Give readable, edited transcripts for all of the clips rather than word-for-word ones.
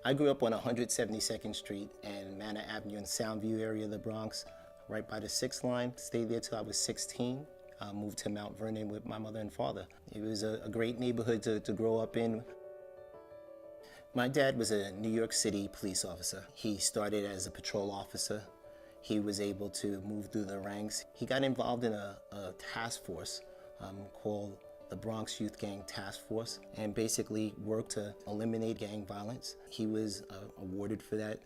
I grew up on 172nd Street and Manor Avenue in Soundview area of the Bronx, right by the 6th line. Stayed there till I was 16. Moved to Mount Vernon with my mother and father. It was a great neighborhood to grow up in. My dad was a New York City police officer. He started as a patrol officer. He was able to move through the ranks. He got involved in a task force called the Bronx Youth Gang Task Force, and basically worked to eliminate gang violence. He was awarded for that.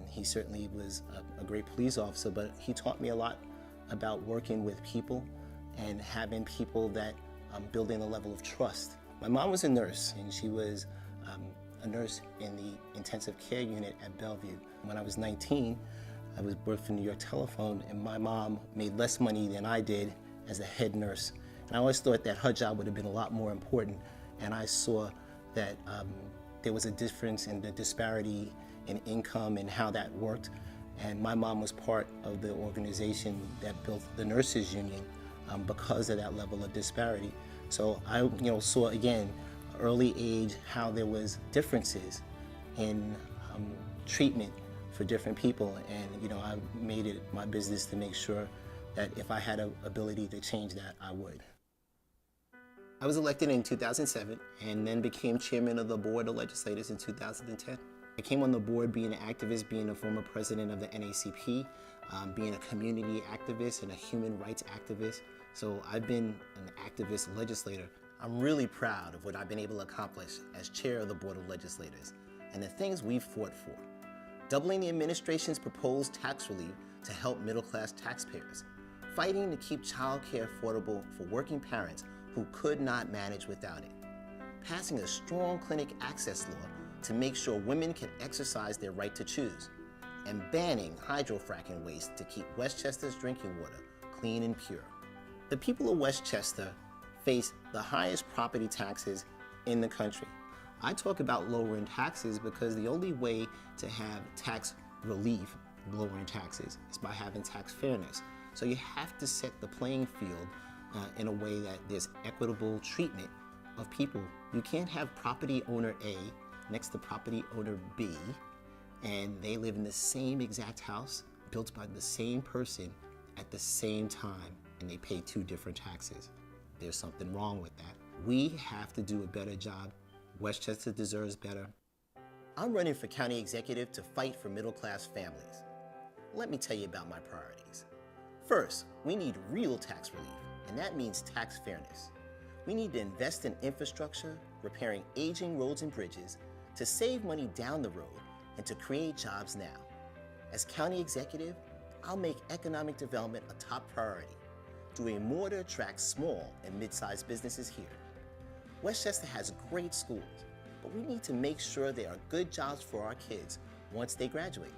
He certainly was a great police officer, but he taught me a lot about working with people and having people that building a level of trust. My mom was a nurse, and she was a nurse in the intensive care unit at Bellevue. When I was 19, I was worked for New York Telephone, and my mom made less money than I did as a head nurse. And I always thought that her job would have been a lot more important, and I saw that there was a difference in the disparity in income and how that worked. And my mom was part of the organization that built the nurses union because of that level of disparity. So I saw again, early age, how there was differences in treatment for different people. And I made it my business to make sure that if I had an ability to change that, I would. I was elected in 2007 and then became chairman of the Board of Legislators in 2010. I came on the board being an activist, being a former president of the NAACP, being a community activist and a human rights activist. So I've been an activist legislator. I'm really proud of what I've been able to accomplish as chair of the Board of Legislators and the things we've fought for. Doubling the administration's proposed tax relief to help middle-class taxpayers. Fighting to keep child care affordable for working parents who could not manage without it. Passing a strong clinic access law to make sure women can exercise their right to choose. And banning hydrofracking waste to keep Westchester's drinking water clean and pure. The people of Westchester face the highest property taxes in the country. I talk about lowering taxes because the only way to have tax relief, lowering taxes, is by having tax fairness. So you have to set the playing field in a way that there's equitable treatment of people. You can't have property owner A next to property owner B, and they live in the same exact house, built by the same person at the same time, and they pay two different taxes. There's something wrong with that. We have to do a better job. Westchester deserves better. I'm running for county executive to fight for middle-class families. Let me tell you about my priorities. First, we need real tax relief, and that means tax fairness. We need to invest in infrastructure, repairing aging roads and bridges, to save money down the road and to create jobs now. As county executive, I'll make economic development a top priority, doing more to attract small and mid-sized businesses here. Westchester has great schools, but we need to make sure there are good jobs for our kids once they graduate.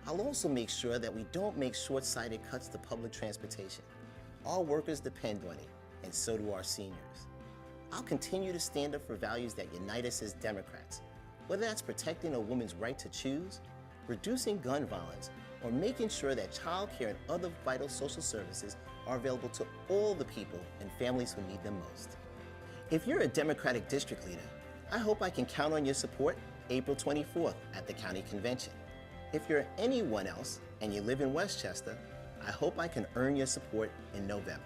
I'll also make sure that we don't make short-sighted cuts to public transportation. Our workers depend on it, and so do our seniors. I'll continue to stand up for values that unite us as Democrats, whether that's protecting a woman's right to choose, reducing gun violence, or making sure that child care and other vital social services are available to all the people and families who need them most. If you're a Democratic district leader, I hope I can count on your support April 24th at the county convention. If you're anyone else and you live in Westchester, I hope I can earn your support in November.